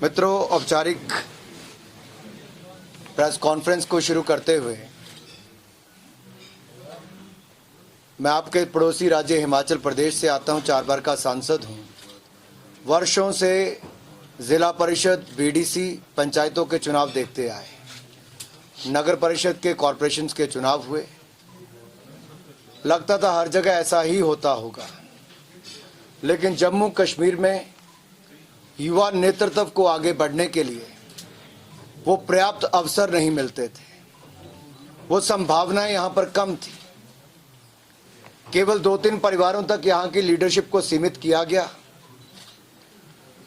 मित्रों, औपचारिक press conference को शुरू करते हुए मैं आपके पड़ोसी राज्य हिमाचल प्रदेश से आता हूं, 4 बार का सांसद हूं। वर्षों से जिला परिषद, बीडीसी, पंचायतों के चुनाव देखते आए। नगर परिषद के, कॉरपोरेशंस के चुनाव हुए। लगता था हर जगह ऐसा ही होता होगा, लेकिन जम्मू कश्मीर में युवा नेतृत्व को आगे बढ़ने के लिए वो पर्याप्त अवसर नहीं मिलते थे। वो संभावनाएं यहाँ पर कम थी। केवल 2-3 परिवारों तक यहाँ की लीडरशिप को सीमित किया गया,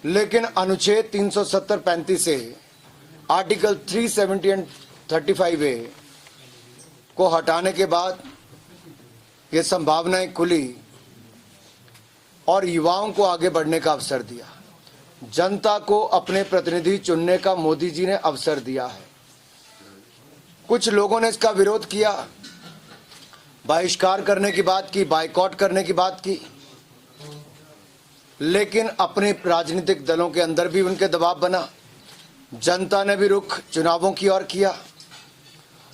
लेकिन अनुच्छेद 370-35 से आर्टिकल 370 एंड 35A को हटाने के बाद ये संभावनाएं खुली और युवाओं को आगे बढ़ने का अवसर दिया। जनता को अपने प्रतिनिधि चुनने का मोदी जी ने अवसर दिया है। कुछ लोगों ने इसका विरोध किया, बहिष्कार करने की बात की, बायकॉट करने की बात की, लेकिन अपने राजनीतिक दलों के अंदर भी उनके दबाव बना। जनता ने भी रुख चुनावों की ओर किया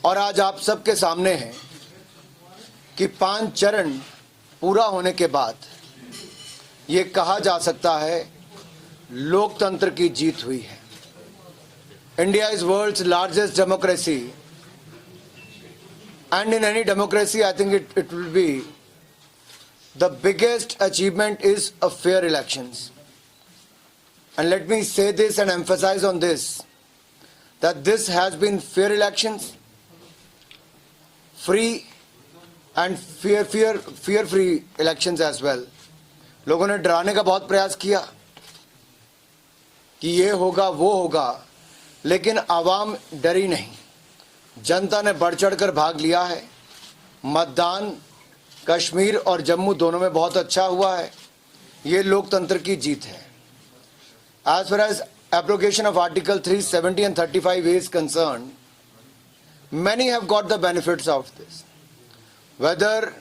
और आज आप सबके सामने है कि 5 चरण पूरा होने के बाद ये कहा जा सकता है लोकतंत्र की जीत हुई है। India is world's largest democracy and in any democracy I think it will be the biggest achievement is a fair elections. And let me say this and emphasize on this, that this has been fair elections, free and fear free elections as well. लोगों ने डराने का बहुत प्रयास किया कि ये होगा वो होगा, लेकिन आवाम डरी नहीं। जनता ने बढ़ चढ़कर भाग लिया है। मतदान कश्मीर और जम्मू दोनों में बहुत अच्छा हुआ है। ये लोकतंत्र की जीत है। As far as abrogation of Article 370 and 35A is concerned, many have got the benefits of this. Whether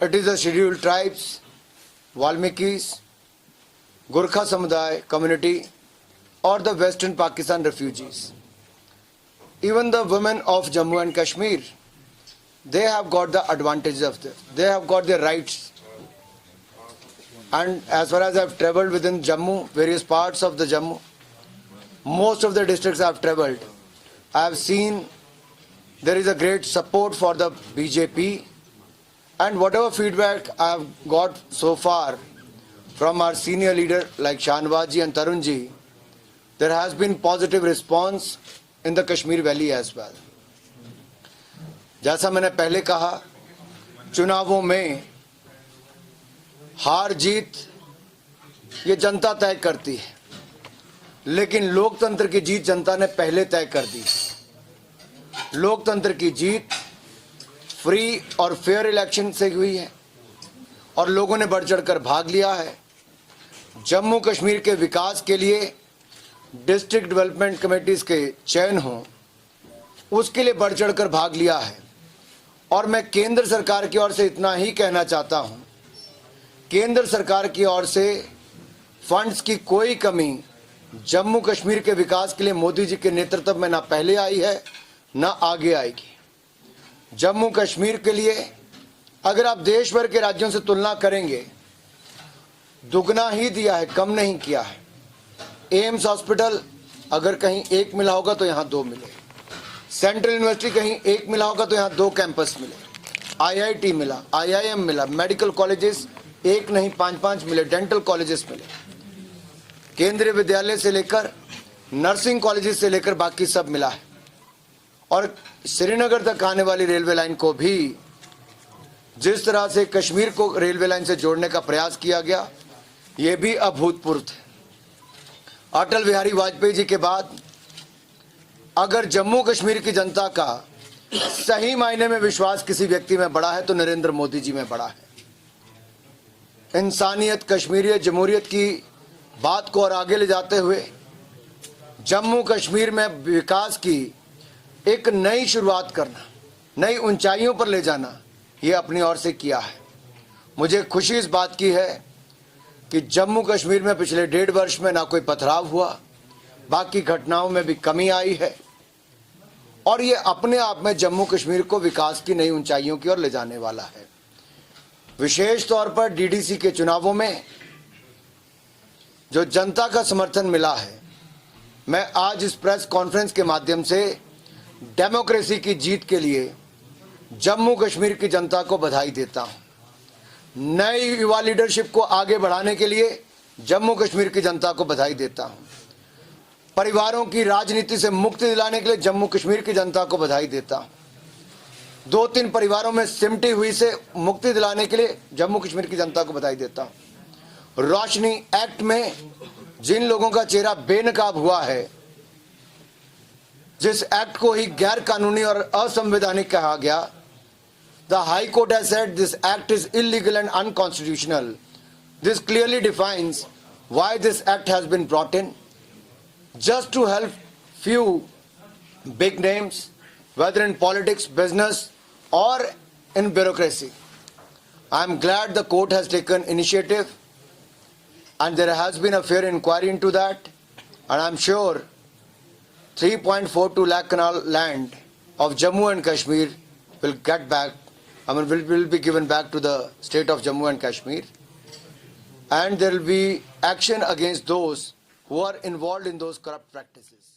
it is the scheduled tribes, Valmikis, Gurkha Samuday community, or the Western Pakistan refugees. Even the women of Jammu and Kashmir, they have got the advantages of this. They have got their rights. And as far as I have travelled within Jammu, various parts of the Jammu, most of the districts I have travelled, I have seen there is a great support for the BJP, and whatever feedback I have got so far from our senior leader like Shahnawaz ji and Tarun ji, there has been positive response in the Kashmir Valley as well. जैसा मैंने पहले कहा, चुनावों में हार जीत ये जनता तय करती है, लेकिन लोकतंत्र की जीत जनता ने पहले तय कर दी। लोकतंत्र की जीत फ्री और फेयर इलेक्शन से हुई है और लोगों ने बढ़ चढ़कर भाग लिया है। जम्मू कश्मीर के विकास के लिए डिस्ट्रिक्ट डेवलपमेंट कमेटीज के चयन हो, उसके लिए बढ़ चढ़कर भाग लिया है। और मैं केंद्र सरकार की ओर से इतना ही कहना चाहता हूं, केंद्र सरकार की ओर से फंड्स की कोई कमी जम्मू कश्मीर के विकास के लिए मोदी जी के नेतृत्व में ना पहले आई है ना आगे आएगी। जम्मू कश्मीर के लिए अगर आप देश भर के राज्यों से तुलना करेंगे, दुगना ही दिया है, कम नहीं किया है। एम्स हॉस्पिटल अगर कहीं 1 मिला होगा तो यहाँ 2 मिले। सेंट्रल यूनिवर्सिटी कहीं 1 मिला होगा तो यहाँ 2 कैंपस मिले। IIT मिला, IIM मिला, मेडिकल कॉलेजेस 1 नहीं 5-5 मिले, डेंटल कॉलेजेस मिले। केंद्रीय विद्यालय से लेकर नर्सिंग कॉलेजेस से लेकर बाकी सब मिला है। और श्रीनगर तक आने वाली रेलवे लाइन को भी जिस तरह से कश्मीर को रेलवे लाइन से जोड़ने का प्रयास किया गया, ये भी अभूतपूर्व थे। अटल बिहारी वाजपेयी जी के बाद अगर जम्मू कश्मीर की जनता का सही मायने में विश्वास किसी व्यक्ति में बढ़ा है तो नरेंद्र मोदी जी में बढ़ा है। इंसानियत, कश्मीरियत, जमहूरियत की बात को और आगे ले जाते हुए जम्मू कश्मीर में विकास की एक नई शुरुआत करना, नई ऊंचाइयों पर ले जाना, ये अपनी ओर से किया है। मुझे खुशी इस बात की है कि जम्मू कश्मीर में पिछले 1.5 वर्ष में ना कोई पथराव हुआ, बाकी घटनाओं में भी कमी आई है और ये अपने आप में जम्मू कश्मीर को विकास की नई ऊंचाइयों की ओर ले जाने वाला है। विशेष तौर पर डीडीसी के चुनावों में जो जनता का समर्थन मिला है, मैं आज इस प्रेस कॉन्फ्रेंस के माध्यम से डेमोक्रेसी की जीत के लिए जम्मू कश्मीर की जनता को बधाई देता हूं। नई युवा लीडरशिप को आगे बढ़ाने के लिए जम्मू कश्मीर की जनता को बधाई देता हूं। परिवारों की राजनीति से मुक्ति दिलाने के लिए जम्मू कश्मीर की जनता को बधाई देता हूं। 2-3 परिवारों में सिमटी हुई से मुक्ति दिलाने के लिए जम्मू कश्मीर की जनता को बधाई देता हूं। रोशनी एक्ट में जिन लोगों का चेहरा बेनकाब हुआ है, जिस एक्ट को ही गैर कानूनी और असंवैधानिक कहा गया, the high court has said this act is illegal and unconstitutional. This clearly defines why this act has been brought in, just to help few big names, whether in politics, business or in bureaucracy. I am glad the court has taken initiative and there has been a fair inquiry into that, and I am sure 3.42 lakh canal land of Jammu and Kashmir will get back, will be given back to the state of Jammu and Kashmir, and there will be action against those who are involved in those corrupt practices.